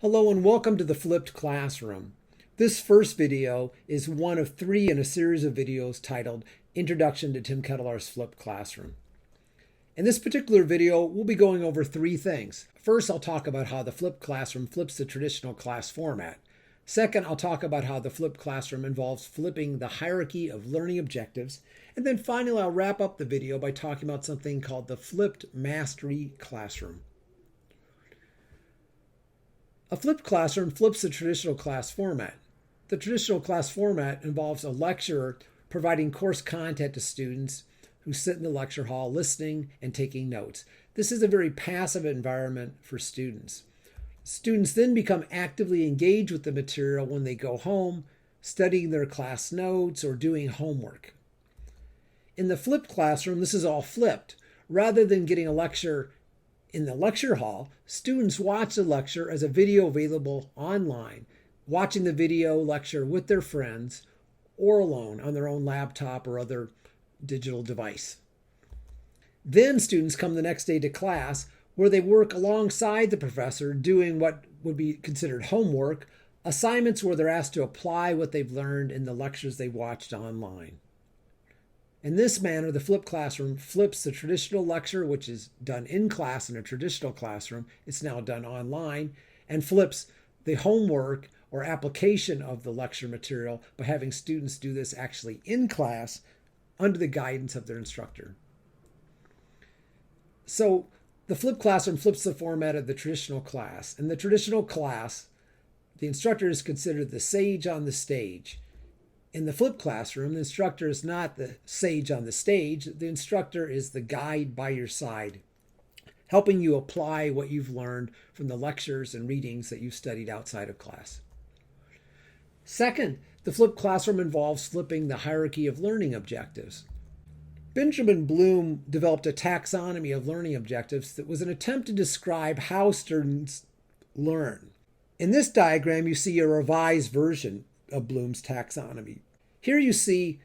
Hello and welcome to the Flipped Classroom. This first video is one of three in a series of videos titled Introduction to Tim Kettlar's Flipped Classroom. In this particular video, we'll be going over three things. First, I'll talk about how the Flipped Classroom flips the traditional class format. Second, I'll talk about how the Flipped Classroom involves flipping the hierarchy of learning objectives. And then finally, I'll wrap up the video by talking about something called the Flipped Mastery Classroom. A flipped classroom flips the traditional class format. The traditional class format involves a lecturer providing course content to students who sit in the lecture hall listening and taking notes. This is a very passive environment for students. Students then become actively engaged with the material when they go home, studying their class notes or doing homework. In the flipped classroom, this is all flipped. Rather than getting a lecture in the lecture hall, students watch the lecture as a video available online, watching the video lecture with their friends or alone on their own laptop or other digital device. Then students come the next day to class where they work alongside the professor doing what would be considered homework, assignments where they're asked to apply what they've learned in the lectures they watched online. In this manner, the flipped classroom flips the traditional lecture, which is done in class in a traditional classroom, it's now done online, and flips the homework or application of the lecture material by having students do this actually in class under the guidance of their instructor. So the flipped classroom flips the format of the traditional class. In the traditional class, the instructor is considered the sage on the stage. In the flipped classroom, the instructor is not the sage on the stage. The instructor is the guide by your side, helping you apply what you've learned from the lectures and readings that you've studied outside of class. Second, the flipped classroom involves flipping the hierarchy of learning objectives. Benjamin Bloom developed a taxonomy of learning objectives that was an attempt to describe how students learn. In this diagram, you see a revised version of Bloom's taxonomy. Here you see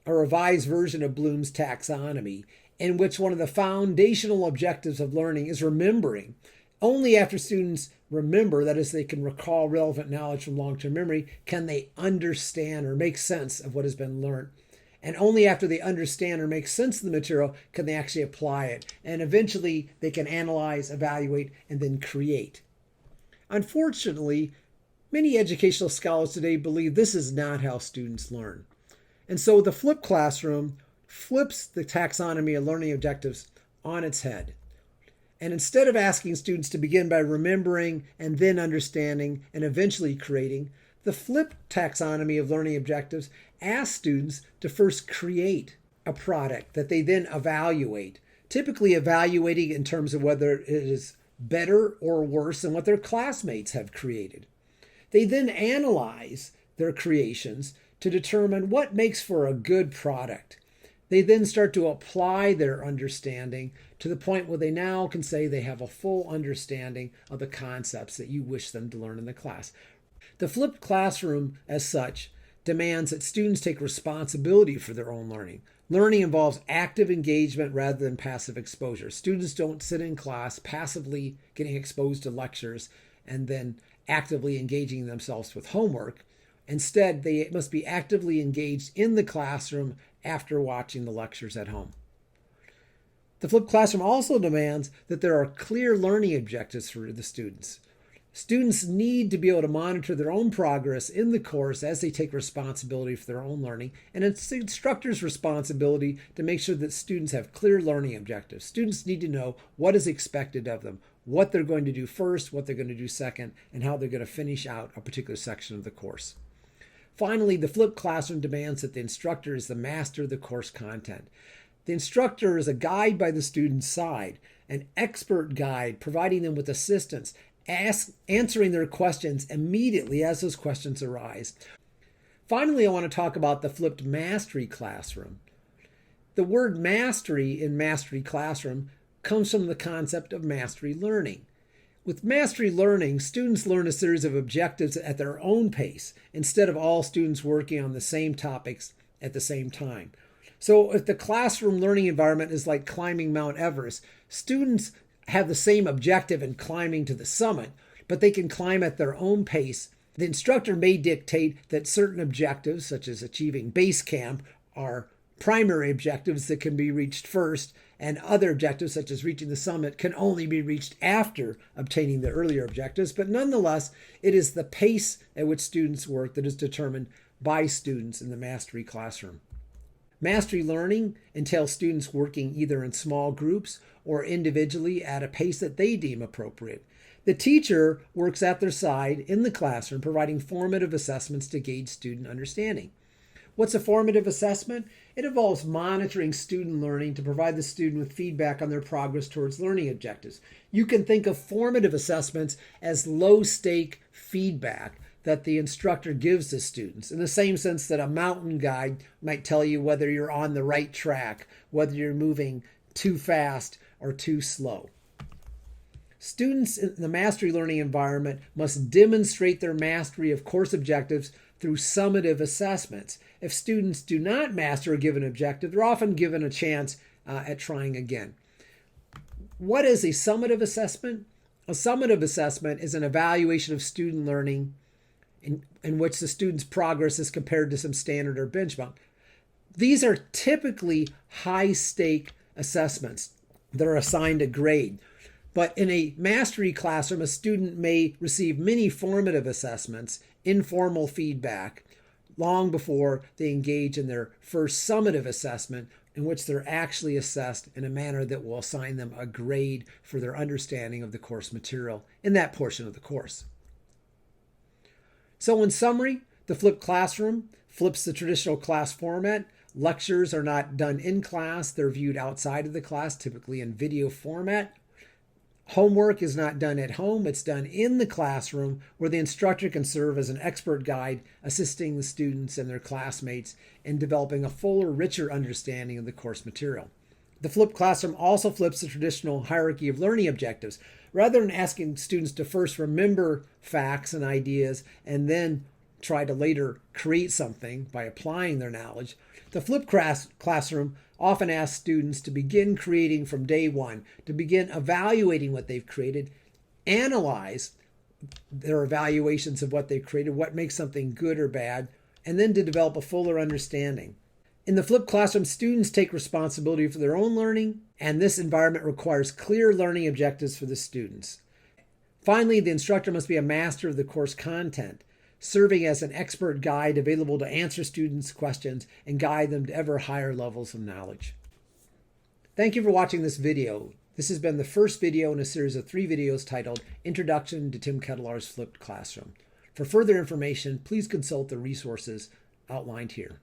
a revised version of Bloom's taxonomy in which one of the foundational objectives of learning is remembering. Only after students remember, that is, they can recall relevant knowledge from long-term memory, can they understand or make sense of what has been learned. And only after they understand or make sense of the material can they actually apply it. And eventually they can analyze, evaluate, and then create. Unfortunately, many educational scholars today believe this is not how students learn. And so the flipped classroom flips the taxonomy of learning objectives on its head. And instead of asking students to begin by remembering and then understanding and eventually creating, the flipped taxonomy of learning objectives asks students to first create a product that they then evaluate, typically evaluating in terms of whether it is better or worse than what their classmates have created. They then analyze their creations to determine what makes for a good product. They then start to apply their understanding to the point where they now can say they have a full understanding of the concepts that you wish them to learn in the class. The flipped classroom, as such, demands that students take responsibility for their own learning. Learning involves active engagement rather than passive exposure. Students don't sit in class passively getting exposed to lectures and then actively engaging themselves with homework. Instead, they must be actively engaged in the classroom after watching the lectures at home. The flipped classroom also demands that there are clear learning objectives for the students. Students need to be able to monitor their own progress in the course as they take responsibility for their own learning, and it's the instructor's responsibility to make sure that students have clear learning objectives. Students need to know what is expected of them, what they're going to do first, what they're going to do second, and how they're going to finish out a particular section of the course. Finally, the flipped classroom demands that the instructor is the master of the course content. The instructor is a guide by the student's side, an expert guide providing them with assistance, answering their questions immediately as those questions arise. Finally, I want to talk about the flipped mastery classroom. The word mastery in mastery classroom comes from the concept of mastery learning. With mastery learning, students learn a series of objectives at their own pace instead of all students working on the same topics at the same time. So if the classroom learning environment is like climbing Mount Everest, students have the same objective in climbing to the summit, but they can climb at their own pace. The instructor may dictate that certain objectives, such as achieving base camp, are primary objectives that can be reached first, and other objectives, such as reaching the summit, can only be reached after obtaining the earlier objectives. But nonetheless, it is the pace at which students work that is determined by students in the mastery classroom. Mastery learning entails students working either in small groups or individually at a pace that they deem appropriate. The teacher works at their side in the classroom, providing formative assessments to gauge student understanding. What's a formative assessment? It involves monitoring student learning to provide the student with feedback on their progress towards learning objectives. You can think of formative assessments as low-stake feedback that the instructor gives to students, in the same sense that a mountain guide might tell you whether you're on the right track, whether you're moving too fast or too slow. Students in the mastery learning environment must demonstrate their mastery of course objectives through summative assessments. If students do not master a given objective, they're often given a chance at trying again. What is a summative assessment? A summative assessment is an evaluation of student learning in which the student's progress is compared to some standard or benchmark. These are typically high-stake assessments that are assigned a grade. But in a mastery classroom, a student may receive many formative assessments, informal feedback, long before they engage in their first summative assessment, in which they're actually assessed in a manner that will assign them a grade for their understanding of the course material in that portion of the course. So in summary, the flipped classroom flips the traditional class format. Lectures are not done in class, they're viewed outside of the class, typically in video format. Homework is not done at home, it's done in the classroom, where the instructor can serve as an expert guide, assisting the students and their classmates in developing a fuller, richer understanding of the course material. The flipped classroom also flips the traditional hierarchy of learning objectives. Rather than asking students to first remember facts and ideas and then try to later create something by applying their knowledge, the flipped classroom often asks students to begin creating from day one, to begin evaluating what they've created, analyze their evaluations of what they've created, what makes something good or bad, and then to develop a fuller understanding. In the flipped classroom, students take responsibility for their own learning, and this environment requires clear learning objectives for the students. Finally, the instructor must be a master of the course content, serving as an expert guide available to answer students' questions and guide them to ever higher levels of knowledge. Thank you for watching this video. This has been the first video in a series of 3 videos titled Introduction to Tim Ketelar's Flipped Classroom. For further information, please consult the resources outlined here.